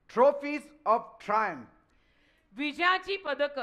Trophies of triumph, विजयाची पदक,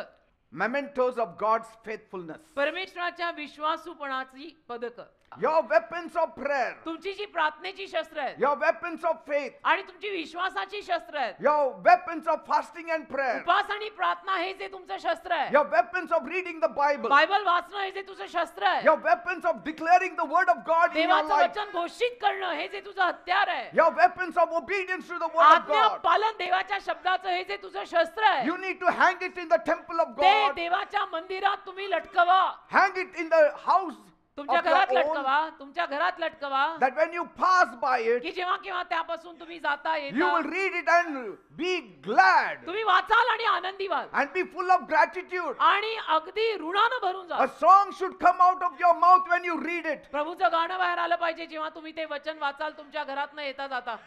mementos of God's faithfulness. परमेश्वराच्या विश्वासूपणाची पदक, Your weapons of prayer, तुमची जी प्रार्थनेची शस्त्र आहेत, your weapons of faith, आणि तुमची विश्वासाची शस्त्र आहेत, your weapons of fasting and prayer, उपवास आणि प्रार्थना हे जे तुमचं शस्त्र आहे, your weapons of reading the Bible, Bible वाचणं हे जे तुझं शस्त्र आहे, your weapons of declaring the word of God in your देवाचं life, वचन घोषित करणं हे जे तुझं हत्यार आहे, your weapons of obedience to the word of आज्ञा God. पालन देवाच्या शब्दाचं हे जे तुझं शस्त्र आहे, You need to hang it in the temple of ते God. देवाच्या मंदिरात तुम्ही लटकवा, Hang it in the house तुमच्या of घरात your own, लटकवा, तुमच्या घरात लटकवा, that when you pass by it, की जेव्हा केव्हा त्यापासून तुम्ही जाता you will येता, read it and be glad तुम्ही वाचाल आणि आनंदी व्हाल and be full of gratitude. आणि अगदी ऋणानं भरून A जा. song should come out of your mouth when you read it. प्रभूचं गाणं बाहेर आलं पाहिजे जेव्हा तुम्ही ते वचन वाचाल तुमच्या घरात येता जाता.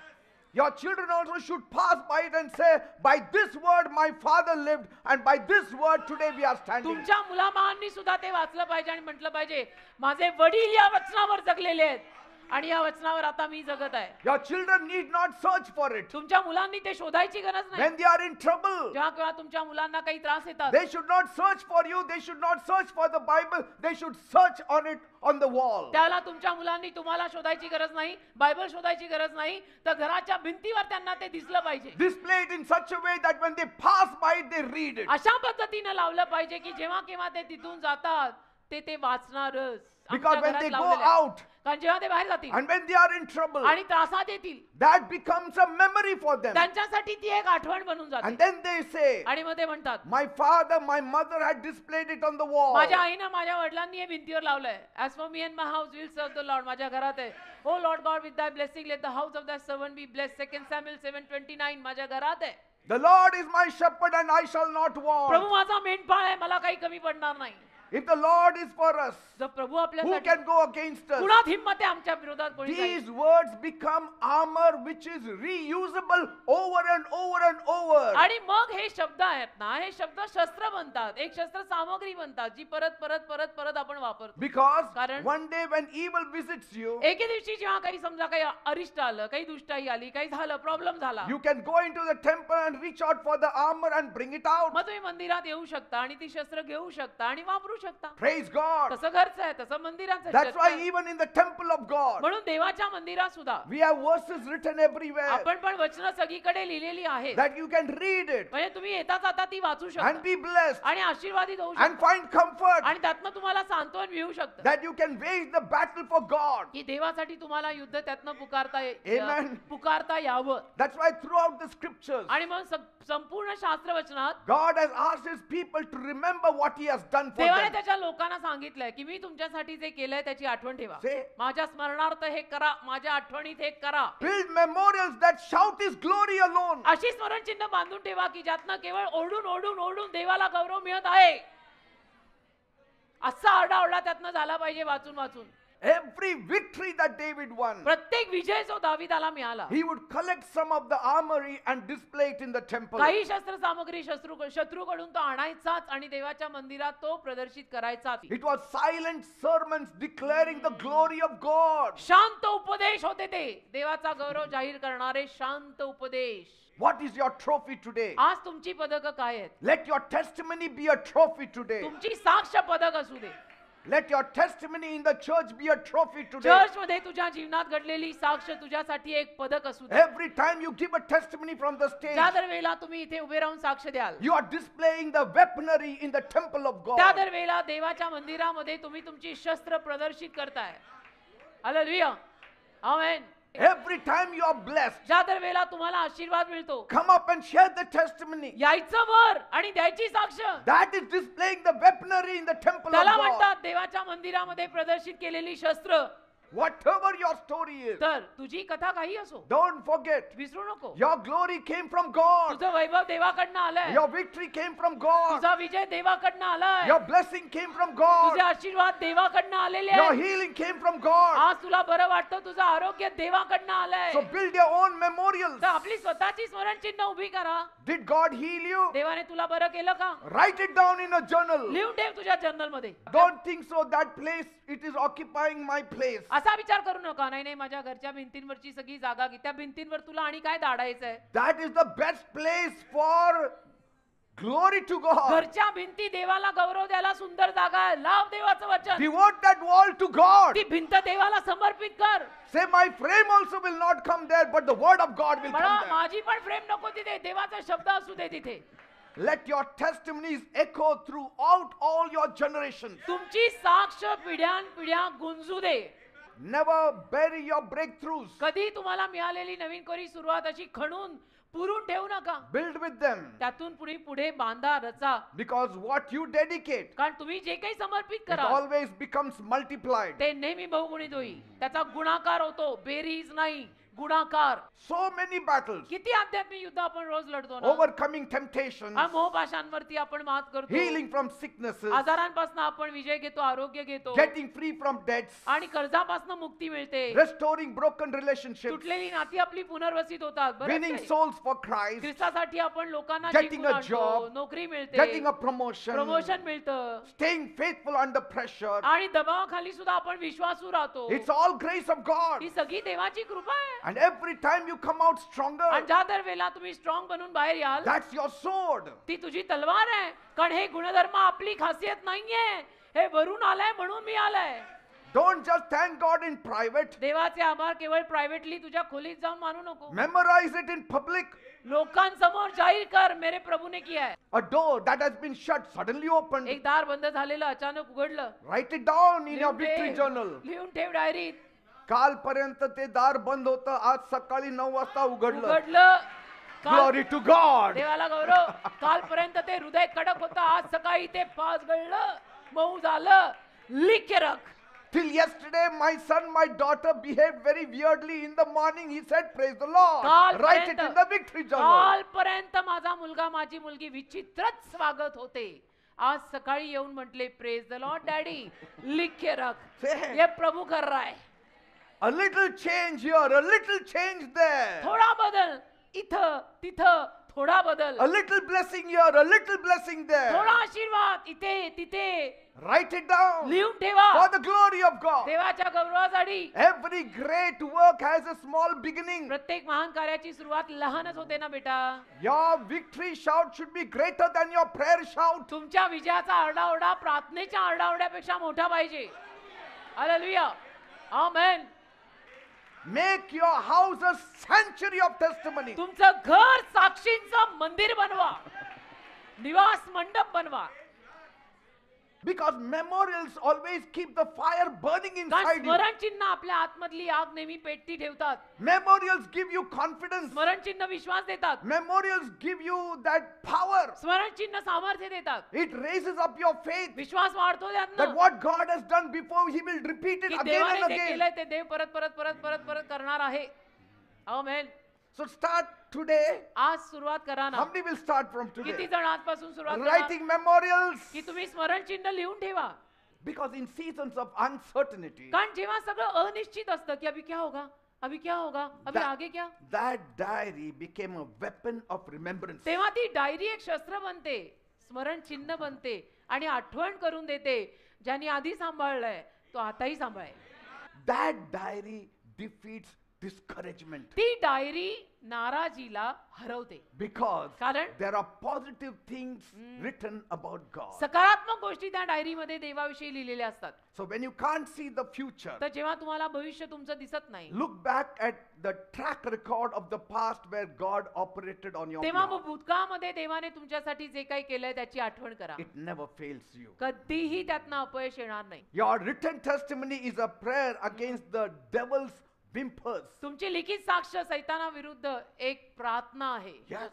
Your children also should pass by it and say, by this word my father lived, and by this word today we are standing. तुमच्या मुलाबाळांनी सुद्धा ते वाचलं पाहिजे आणि म्हटलं पाहिजे माझे वडील या वचनावर जगलेले आहेत आणि या वचनावर आता मी जगत आहे. Your children need not search for it. तुमच्या मुलांनी ते शोधायची गरज नाही. When they are in trouble, जेव्हा केव्हा तुमच्या मुलांना काही त्रास येतात, they should not search for you, they should not search for the Bible, they should search on it on the wall. त्याला तुमच्या मुलांनी तुम्हाला शोधायची गरज नाही, बायबल शोधायची गरज नाही, तर घराच्या भिंतीवर त्यांना ते दिसलं पाहिजे. Display it in such a way that when they pass by it, they read it. अशा पद्धतीने लावलं पाहिजे की जेव्हा केव्हा ते तिथून जातात ते वाचणारच. Because when they go out, कारण जेव्हा ते बाहेर जातील and when they are in trouble, आणि त्रासात येतील, that becomes a memory for them. त्यांच्यासाठी ती एक आठवण बनून जाते. And then they say, आणि मग ते म्हणतात, my father, my mother had displayed it on the wall. माझ्या आईनं माझ्या वडिलांनी हे भिंतीवर लावलंय. As for me and my house we will serve the Lord. माझ्या घरात आहे. Oh Lord God, with thy blessing let the house of thy servant be blessed. 2 Samuel 7:29 माझ्या घरात आहे. The Lord is my shepherd and I shall not want. प्रभू माझा मेंढपाळ आहे, मला काही कमी पडणार नाही. If the Lord is for us, जर प्रभू who आपल्यासाठी, can go against us? कुणात हिम्मत आहे आमच्या विरोधात कोणी जाईल? These words become armor which is reusable over and over and over. आणि मग हे शब्द आहेत ना, हे शब्द शस्त्र बनतात, एक शस्त्र सामग्री बनतात जी परत परत परत परत आपण वापरतो. Because कारण one day when evil visits you, एके दिवशी जेव्हा काही समजा काही अरिष्ट आलं, काही दुष्टाई आली, काही झालं, प्रॉब्लेम झाला, you can go into the temple and reach out for the armor and bring it out. मग तुम्ही मंदिरात येऊ शकता आणि ती शस्त्र घेऊ शकता आणि वापरू शकता. Praise God. तसं घरचं आहे, तसं मंदिराचं That's why आहे. even in the temple of God, म्हणून देवाच्या मंदिरात सुद्धा we have verses written everywhere आपण पण वचनं सगळीकडे लिहिलेली आहेत. that you can read it म्हणजे तुम्ही येता जाता ती वाचू and शकता be blessed आणि आशीर्वादित होऊ and शकता find comfort आणि त्यातनं तुम्हाला सांत्वन मिळू शकतं that you can wage the battle for God. की देवासाठी तुम्हाला युद्ध त्यातनं Amen. पुकारता यावं. That's why throughout the scriptures, आणि मग संपूर्ण शास्त्र वचनात God has asked his people to remember what he has done for देवाने them. त्याच्या लोकांना सांगितलंय की मी तुमच्यासाठी जे केलंय त्याची आठवण ठेवा. Say, माझ्या स्मरणार्थ हे करा, माझ्या आठवणीत हे करा. build memorials that shout his glory alone. अशी स्मरण चिन्ह बांधून ठेवा की ज्यातनं केवळ ओरडून ओरडून ओरडून देवाला गौरव मिळत आहे असा आरडाओरडा त्यातनं झाला पाहिजे वाचून वाचून. Every victory that David won, प्रत्येक विजय जो दाविदाला मिळाला, he would collect some of the armory and display it in the temple. काही शस्त्र सामग्री शत्रूकडून तो आणायचाच आणि देवाच्या मंदिरात तो प्रदर्शित करायचा. It was silent sermons declaring the glory of God. शांत उपदेश होते ते, देवाचा गौरव जाहीर करणारे शांत उपदेश. What is your trophy today? आज तुमची पदक काय आहेत? Let your testimony be a trophy today. तुमची साक्ष पदक असू दे. Let your testimony in the church be a trophy today. Church मध्ये तुझ्या जीवनात घडलेली साक्ष तुझ्यासाठी एक पदक असू दे. Every time you give a testimony from the stage, त्या दर वेळेला तुम्ही इथे उभे राहून साक्ष द्याल, you are displaying the weaponry in the temple of त्या God. दर वेळेला देवाच्या मंदिरामध्ये तुम्ही तुमची शस्त्र प्रदर्शित करताय. Hallelujah. Amen. Every time you are blessed, ज्या दर वेळेला तुम्हाला आशीर्वाद मिळतो, come up and share the testimony. यायचं वर आणि द्यायची साक्ष. That is displaying the weaponry in the temple of त्याला God. म्हणतात देवाच्या मंदिरामध्ये प्रदर्शित केलेली शस्त्र. Whatever your story is, तर तुझी कथा काही असो, don't forget, विसरू नको. your glory came from God. तुझं वैभव देवाकडनं आलंय, Your victory came from God. तुझा विजय देवाकडनं आलाय, Your blessing came from God. तुझे आशीर्वाद देवाकडनं आलेले Your आहेत. healing came from God. आज तुला बरं वाटतं, तुझं आरोग्य देवाकडनं आलंय. So build your own memorials. तर आपली स्वतःची स्मरण चिन्ह उभी करा. Did God heal you? देवाने तुला बरं केलं का? Write it down in a journal. लिहून ठेव तुझ्या जर्नल मध्ये. Don't think so that place, it is occupying my place. असा विचार करू नका, नाही नाही माझ्या घरच्या भिंतींवरची सगळी जागा घे, त्या भिंतींवर तुला आणि काय दाडायचंय. That is the best place for glory to God. घरच्या भिंती देवाला गौरव द्यायला सुंदर जागा आहे. लाव देवाचं वचन, Devote that wall to God. ती भिंत देवाला समर्पित कर. Say, my frame also will not come there, but the word of God will म्हणा come there. माझी पण फ्रेम नको तिथे, देवाचा शब्द असू दे तिथे. Let your testimonies echo throughout all your generations. तुमची साक्ष पिढ्यानपिढ्या गुंजू दे. Never bury your breakthroughs. कधी तुम्हाला मिळालेली नवीन कोरी सुरुवात अशी खणून पुरून ठेवू नका. Build with them. त्यातून पुढे बांधा, रचा. Because what you dedicate, कारण तुम्ही जे काही समर्पित it करा always becomes multiplied. ते नेहमी बहुगुणित होईल. त्याचा गुणाकार होतो, बेरीज नाही, गुणाकार. So many battles. किती आध्यात्मिक युद्ध आपण रोज लढतो ना. Overcoming temptations. मोहपाशांवरती आपण मात करतो. Healing from sicknesses. आजारांपासून आपण विजय घेतो, आरोग्य घेतो. Getting free from debts. आणि कर्जापासून मुक्ती मिळते. Restoring broken relationships. तुटलेली नाती आपली पुनर्वसित होतात. बरंच Winning काही. souls for Christ. ख्रिस्तासाठी आपण लोकांना Getting जिंकून a आणतो. job. नोकरी मिळते. Getting a promotion. प्रमोशन मिळतं. Staying faithful under pressure. आणि दबावाखाली सुद्धा आपण विश्वासू राहतो. It's all grace of God. ही सगळी देवाची कृपा आहे. And every time you come out stronger, आणि ज्या दर वेळेला तुम्ही स्ट्रॉंग बनून बाहेर याल, that's your sword. ती तुझी तलवार आहे. कारण हे गुणधर्म आपली खासियत नाहीये, हे वरून आलंय म्हणून मी आलंय. Don't just thank God in private. देवाचे आभार केवळ प्रायव्हेटली तुझ्या खोलीत जाऊन मानू नको. Memorize it in public. लोकांसमोर जाहीर कर, मेरे प्रभू ने किया है. A door that has been shut suddenly opened. एक दार बंद झालेलं अचानक उघडलं. Write it down in your लिहून victory ठेव. journal. लिहून ठेव डायरीत. कालपर्यंत ते दार बंद होतं, आज सकाळी 9 वाजता उघडलं. उघडलं. Glory to God. देवाला गौरव. कालपर्यंत ते हृदय कडक होतं, आज सकाळी ते फास गळलं, मऊ झालं. लिख के रख. Till yesterday, my son, my daughter behaved very weirdly in the morning. He said, praise the Lord. Write it in the victory journal. कालपर्यंत माझा मुलगा माझी मुलगी विचित्रच स्वागत होते. आज सकाळी येऊन म्हटले प्रेज द लॉर्ड डॅडी. लिख के रख. Say, ये प्रभू कर रहा है. a little change here, a little change there. थोडा बदल इथं तिथं, थोडा बदल. A little blessing here, a little blessing there. थोडा आशीर्वाद इथे तिथे. Write it down लिहून ठेवा for the glory of God. देवाच्या गौरवासाठी. Every great work has a small beginning. प्रत्येक महान कार्याची सुरुवात लहानच होते ना बेटा. Your victory shout should be greater than your prayer shout. तुमच्या विजयाचा आरडाओरडा प्रार्थनेच्या आरडाओरड्यापेक्षा मोठा पाहिजे. Hallelujah. Amen. Make your house a sanctuary of testimony. तुमचं घर साक्षींचं मंदिर बनवा, निवास मंडप बनवा. Because memorials always keep the fire burning कारण inside you. स्मरण चिन्ह आपल्या आतमधली आग नेहमी पेटती ठेवतात. Memorials give you confidence. स्मरण चिन्ह विश्वास देतात. Memorials give you that power. स्मरण चिन्ह सामर्थ्य देतात. It raises up your faith विश्वास वाढतो that त्यातनं. what God has done before, He will repeat it की again देवाने and जे again. केलंय ते देव परत परत परत परत परत करणार आहे. आमेन. So start today. आज सुरुवात करा ना. How many will start from किती today? जण आजपासून सुरुवात करा Writing memorials. की तुम्ही स्मरण चिन्ह लिहून ठेवा. Because in seasons of uncertainty, कारण जेव्हा सगळं अनिश्चित असतं की अभी क्या होगा, अभी क्या होगा, अभी आगे क्या, that diary became a weapon of remembrance. तेव्हा ती डायरी एक शस्त्र बनते, स्मरण चिन्ह बनते आणि आठवण करून देते. ज्यांनी आधी सांभाळलंय तो आताही सांभाळेल. That diary defeats discouragement. ती डायरी नाराजीला हरवते. Because कारण there are positive things written about God. सकारात्मक गोष्टी त्या डायरीमध्ये देवाविषयी लिहिलेल्या असतात. So when you can't see the future, तर जेव्हा तुम्हाला भविष्य तुमचं दिसत नाही, look back at the track record of the past where God operated on your तेव्हा behalf. मग भूतकाळामध्ये देवाने तुमच्यासाठी जे काही केलंय त्याची आठवण करा. It never fails you. कधीही त्यातनं अपयश येणार नाही. Your written testimony is a prayer against the devil's whimpers. तुमची लिखित साक्ष सैताना विरुद्ध एक प्रार्थना आहे. Yes.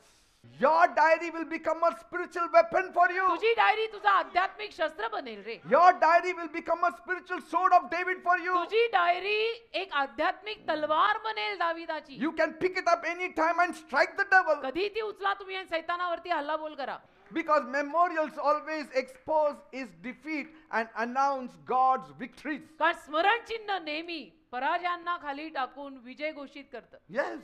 Your diary will become a spiritual weapon for you. तुझी डायरी तुझा आध्यात्मिक शस्त्र बनेल रे. Your diary will become a spiritual sword of David for you. तुझी डायरी एक आध्यात्मिक तलवार बनेल दाविदाची. You can pick it up any time and strike the devil. कधी ती उचला तुम्ही आणि सैतानावरती हल्ला बोल करा. Because memorials always expose his defeat and announce God's victories. कारण स्मरण चिन्ह नेहमी पराजयांना खाली टाकून विजय घोषित करतं. Yes.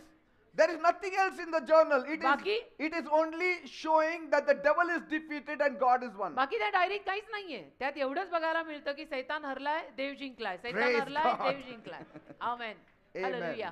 There is nothing else in the journal. बाकी? It is only showing that the devil is defeated and God is won. बाकी त्या डायरीत काहीच नाहीये. त्यात एवढंच बघायला मिळतं की सैतान हरलाय, देव जिंकलाय. सैतान Praise हरलाय, God. देव जिंकलाय. आमेन. Amen. हालेलुया.